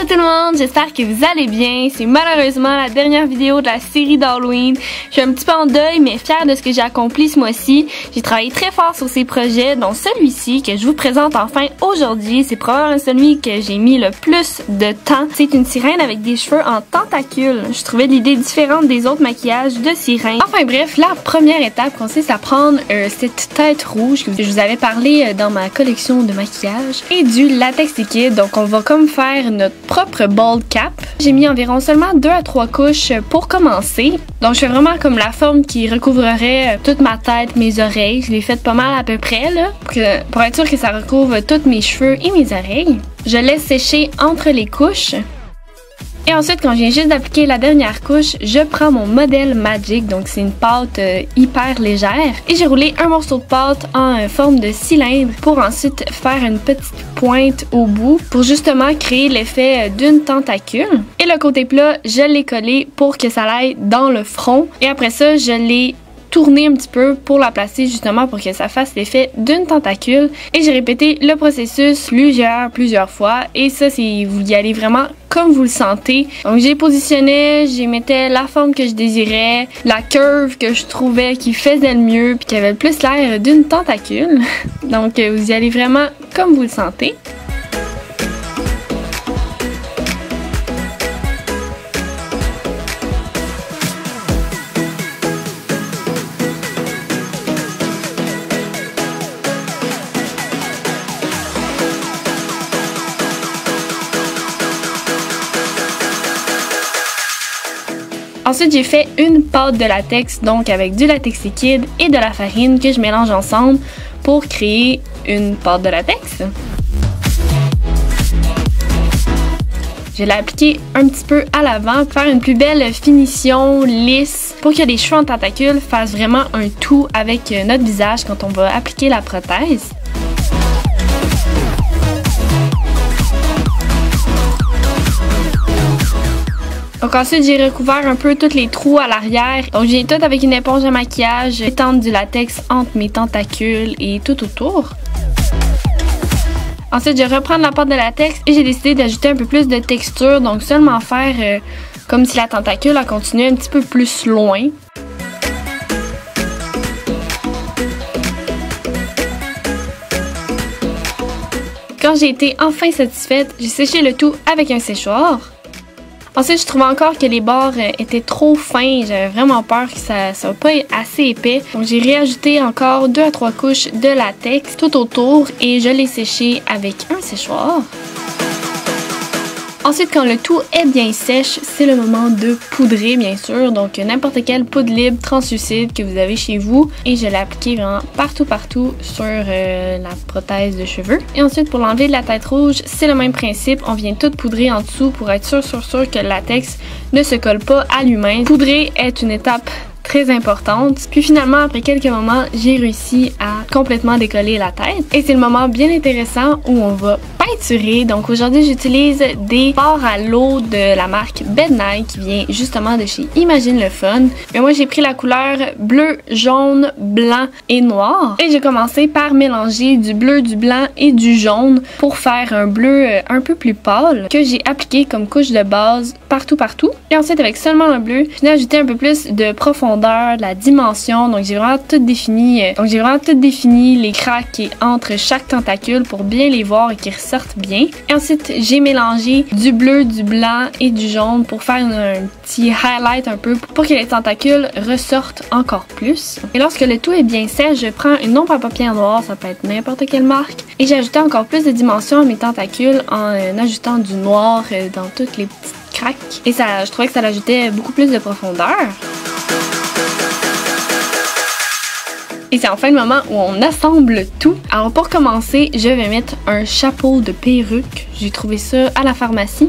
Tout le monde, j'espère que vous allez bien. C'est malheureusement la dernière vidéo de la série d'Halloween. Je suis un petit peu en deuil, mais fière de ce que j'ai accompli ce mois-ci. J'ai travaillé très fort sur ces projets, dont celui-ci que je vous présente enfin aujourd'hui. C'est probablement celui que j'ai mis le plus de temps. C'est une sirène avec des cheveux en tentacules. Je trouvais l'idée différente des autres maquillages de sirène. Enfin bref, la première étape consiste à prendre cette tête rouge que je vous avais parlé dans ma collection de maquillage et du latex liquide. Donc on va comme faire notre propre bald cap. J'ai mis environ seulement 2 à 3 couches pour commencer. Donc je fais vraiment comme la forme qui recouvrerait toute ma tête, mes oreilles. Je l'ai faite pas mal à peu près là, pour être sûr que ça recouvre tous mes cheveux et mes oreilles. Je laisse sécher entre les couches. Et ensuite, quand je viens juste d'appliquer la dernière couche, je prends mon modèle Magic, donc c'est une pâte hyper légère. Et j'ai roulé un morceau de pâte en forme de cylindre pour ensuite faire une petite pointe au bout pour justement créer l'effet d'une tentacule. Et le côté plat, je l'ai collé pour que ça aille dans le front. Et après ça, je l'ai tourner un petit peu pour la placer justement pour que ça fasse l'effet d'une tentacule. Et j'ai répété le processus plusieurs fois. Et ça, c'est vous y allez vraiment comme vous le sentez. Donc j'ai positionné, j'ai mettais la forme que je désirais, la curve que je trouvais qui faisait le mieux puis qui avait le plus l'air d'une tentacule. Donc vous y allez vraiment comme vous le sentez. Ensuite, j'ai fait une pâte de latex, donc avec du latex liquide et de la farine que je mélange ensemble pour créer une pâte de latex. Je l'ai appliqué un petit peu à l'avant pour faire une plus belle finition lisse pour que les cheveux en tentacules fassent vraiment un tout avec notre visage quand on va appliquer la prothèse. Donc ensuite, j'ai recouvert un peu tous les trous à l'arrière. Donc j'ai tout avec une éponge à maquillage, étendre du latex entre mes tentacules et tout autour. Ensuite, je reprends la pâte de latex et j'ai décidé d'ajouter un peu plus de texture. Donc seulement faire comme si la tentacule a continué un petit peu plus loin. Quand j'ai été enfin satisfaite, j'ai séché le tout avec un séchoir. Ensuite, je trouvais encore que les bords étaient trop fins. J'avais vraiment peur que ça soit pas assez épais. Donc, j'ai réajouté encore 2 à 3 couches de latex tout autour et je l'ai séché avec un séchoir. Ensuite, quand le tout est bien sèche, c'est le moment de poudrer, bien sûr. Donc, n'importe quelle poudre libre translucide que vous avez chez vous. Et je l'ai appliqué vraiment partout sur la prothèse de cheveux. Et ensuite, pour l'enlever de la tête rouge, c'est le même principe. On vient tout poudrer en dessous pour être sûr que le latex ne se colle pas à lui-même. Poudrer est une étape très importante. Puis finalement, après quelques moments, j'ai réussi à complètement décoller la tête. Et c'est le moment bien intéressant où on va peinturer. Donc aujourd'hui, j'utilise des fards à l'eau de la marque Bed Night qui vient justement de chez Imagine le Fun. Mais moi, j'ai pris la couleur bleu, jaune, blanc et noir. Et j'ai commencé par mélanger du bleu, du blanc et du jaune pour faire un bleu un peu plus pâle que j'ai appliqué comme couche de base partout. Et ensuite, avec seulement le bleu, je viens ajouter un peu plus de profondeur, de la dimension. Donc j'ai vraiment tout défini. Les craques entre chaque tentacule pour bien les voir et qu'ils ressortent bien. Et ensuite, j'ai mélangé du bleu, du blanc et du jaune pour faire un petit highlight un peu pour que les tentacules ressortent encore plus. Et lorsque le tout est bien sèche, je prends une ombre à paupières noire, ça peut être n'importe quelle marque, et j'ai ajouté encore plus de dimension à mes tentacules en ajoutant du noir dans toutes les petites craques. Et ça, je trouvais que ça ajoutait beaucoup plus de profondeur. Et c'est enfin le moment où on assemble tout. Alors pour commencer, je vais mettre un chapeau de perruque. J'ai trouvé ça à la pharmacie.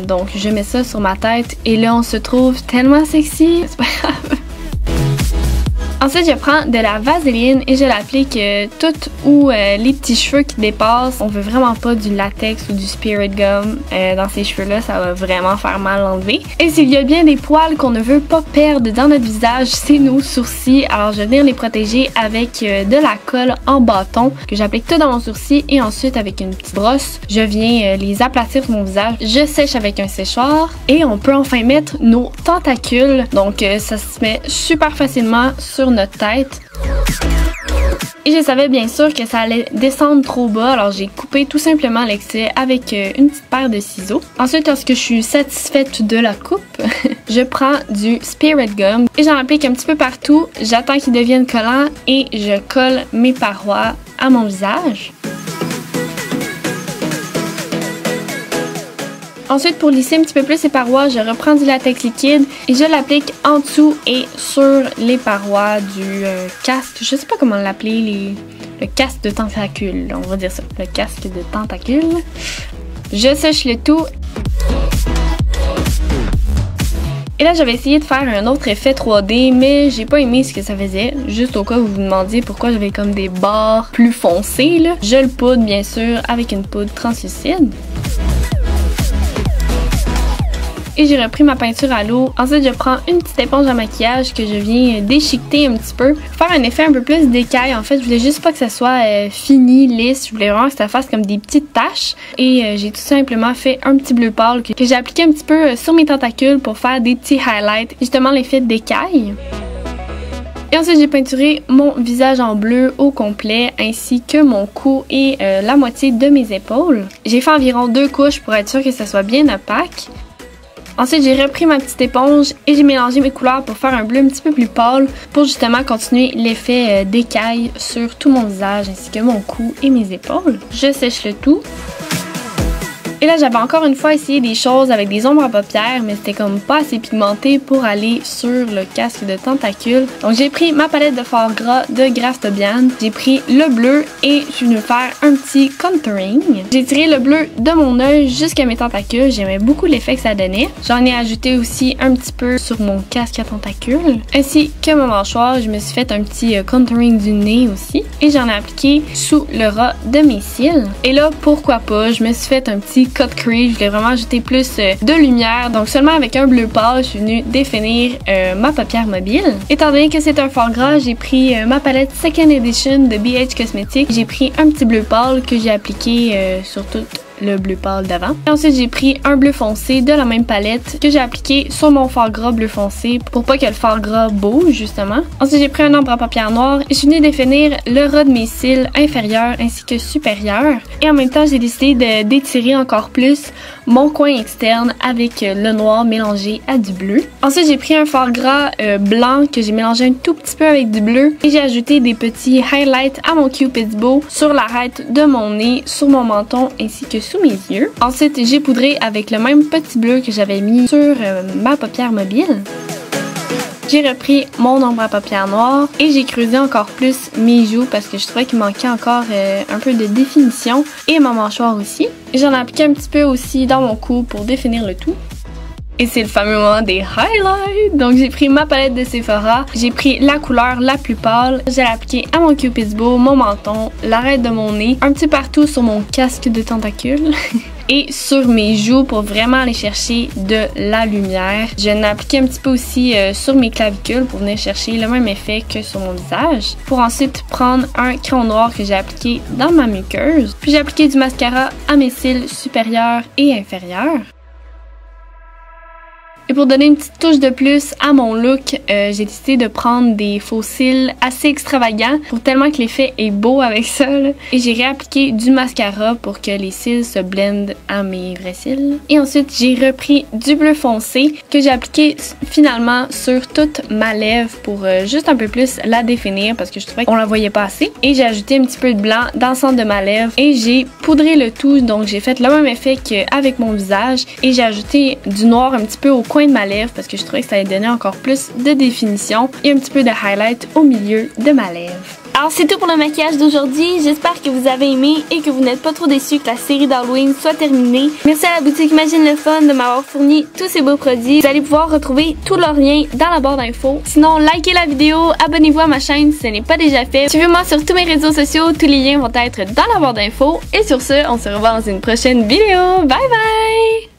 Donc je mets ça sur ma tête et là on se trouve tellement sexy. C'est pas grave. Ensuite, je prends de la vaseline et je l'applique tout où les petits cheveux qui dépassent. On veut vraiment pas du latex ou du spirit gum dans ces cheveux-là, ça va vraiment faire mal l'enlever. Et s'il y a bien des poils qu'on ne veut pas perdre dans notre visage, c'est nos sourcils. Alors, je vais venir les protéger avec de la colle en bâton que j'applique tout dans mon sourcil et ensuite avec une petite brosse, je viens les aplatir sur mon visage. Je sèche avec un séchoir et on peut enfin mettre nos tentacules. Donc, ça se met super facilement sur notre tête. Et je savais bien sûr que ça allait descendre trop bas, alors j'ai coupé tout simplement l'excès avec une petite paire de ciseaux. Ensuite, lorsque je suis satisfaite de la coupe, je prends du spirit gum et j'en applique un petit peu partout. J'attends qu'il devienne collant et je colle mes parois à mon visage. Ensuite, pour lisser un petit peu plus les parois, je reprends du latex liquide et je l'applique en dessous et sur les parois du casque. Je sais pas comment l'appeler, le casque de tentacule, on va dire ça, le casque de tentacule. Je sèche le tout. Et là, j'avais essayé de faire un autre effet 3D, mais j'ai pas aimé ce que ça faisait. Juste au cas où vous vous demandiez pourquoi j'avais comme des barres plus foncées, là. Je le poudre, bien sûr, avec une poudre translucide. Et j'ai repris ma peinture à l'eau. Ensuite, je prends une petite éponge à maquillage que je viens déchiqueter un petit peu pour faire un effet un peu plus d'écaille. En fait, je voulais juste pas que ça soit fini, lisse. Je voulais vraiment que ça fasse comme des petites taches. Et j'ai tout simplement fait un petit bleu pâle que j'ai appliqué un petit peu sur mes tentacules pour faire des petits highlights, justement l'effet d'écaille. Et ensuite, j'ai peinturé mon visage en bleu au complet, ainsi que mon cou et la moitié de mes épaules. J'ai fait environ 2 couches pour être sûr que ça soit bien opaque. Ensuite, j'ai repris ma petite éponge et j'ai mélangé mes couleurs pour faire un bleu un petit peu plus pâle pour justement continuer l'effet d'écaille sur tout mon visage ainsi que mon cou et mes épaules. Je sèche le tout. Et là, j'avais encore une fois essayé des choses avec des ombres à paupières, mais c'était comme pas assez pigmenté pour aller sur le casque de tentacule. Donc, j'ai pris ma palette de fard gras de Graf Tobian. J'ai pris le bleu et je suis venue faire un petit contouring. J'ai tiré le bleu de mon œil jusqu'à mes tentacules. J'aimais beaucoup l'effet que ça donnait. J'en ai ajouté aussi un petit peu sur mon casque à tentacules, ainsi que mon mâchoire. Je me suis fait un petit contouring du nez aussi. Et j'en ai appliqué sous le ras de mes cils. Et là, pourquoi pas, je me suis fait un petit cut crease. Je voulais vraiment ajouter plus de lumière. Donc seulement avec un bleu pâle, je suis venue définir ma paupière mobile. Étant donné que c'est un fard gras, j'ai pris ma palette Second Edition de BH Cosmetics. J'ai pris un petit bleu pâle que j'ai appliqué sur tout le bleu pâle d'avant. Et ensuite, j'ai pris un bleu foncé de la même palette que j'ai appliqué sur mon fard gras bleu foncé pour pas que le fard gras bouge, justement. Ensuite, j'ai pris un ombre à paupières noires et je suis venue définir le ras de mes cils inférieurs ainsi que supérieurs. Et en même temps, j'ai décidé d'étirer encore plus mon coin externe avec le noir mélangé à du bleu. Ensuite, j'ai pris un fard gras blanc que j'ai mélangé un tout petit peu avec du bleu et j'ai ajouté des petits highlights à mon Cupid's bow sur l'arête de mon nez, sur mon menton ainsi que sous mes yeux. Ensuite, j'ai poudré avec le même petit bleu que j'avais mis sur ma paupière mobile. J'ai repris mon ombre à paupières noires et j'ai creusé encore plus mes joues parce que je trouvais qu'il manquait encore un peu de définition et ma mâchoire aussi. J'en ai appliqué un petit peu aussi dans mon cou pour définir le tout. Et c'est le fameux moment des highlights. Donc j'ai pris ma palette de Sephora, j'ai pris la couleur la plus pâle, je l'ai appliquée à mon Cupid's bow, mon menton, l'arête de mon nez, un petit partout sur mon casque de tentacule et sur mes joues pour vraiment aller chercher de la lumière. Je l'ai appliqué un petit peu aussi sur mes clavicules pour venir chercher le même effet que sur mon visage. Pour ensuite prendre un crayon noir que j'ai appliqué dans ma muqueuse. Puis j'ai appliqué du mascara à mes cils supérieurs et inférieurs. Et pour donner une petite touche de plus à mon look, j'ai décidé de prendre des faux cils assez extravagants pour tellement que l'effet est beau avec ça. Là. Et j'ai réappliqué du mascara pour que les cils se blendent à mes vrais cils. Et ensuite, j'ai repris du bleu foncé que j'ai appliqué finalement sur toute ma lèvre pour juste un peu plus la définir parce que je trouvais qu'on la voyait pas assez. Et j'ai ajouté un petit peu de blanc dans le centre de ma lèvre et j'ai poudré le tout. Donc j'ai fait le même effet qu'avec mon visage et j'ai ajouté du noir un petit peu au coin coin de ma lèvre parce que je trouvais que ça allait donner encore plus de définition et un petit peu de highlight au milieu de ma lèvre. Alors c'est tout pour le maquillage d'aujourd'hui, j'espère que vous avez aimé et que vous n'êtes pas trop déçus que la série d'Halloween soit terminée. Merci à la boutique Imagine le Fun de m'avoir fourni tous ces beaux produits. Vous allez pouvoir retrouver tous leurs liens dans la barre d'infos. Sinon, likez la vidéo, abonnez-vous à ma chaîne si ce n'est pas déjà fait. Suivez-moi sur tous mes réseaux sociaux, tous les liens vont être dans la barre d'infos. Et sur ce, on se revoit dans une prochaine vidéo. Bye bye!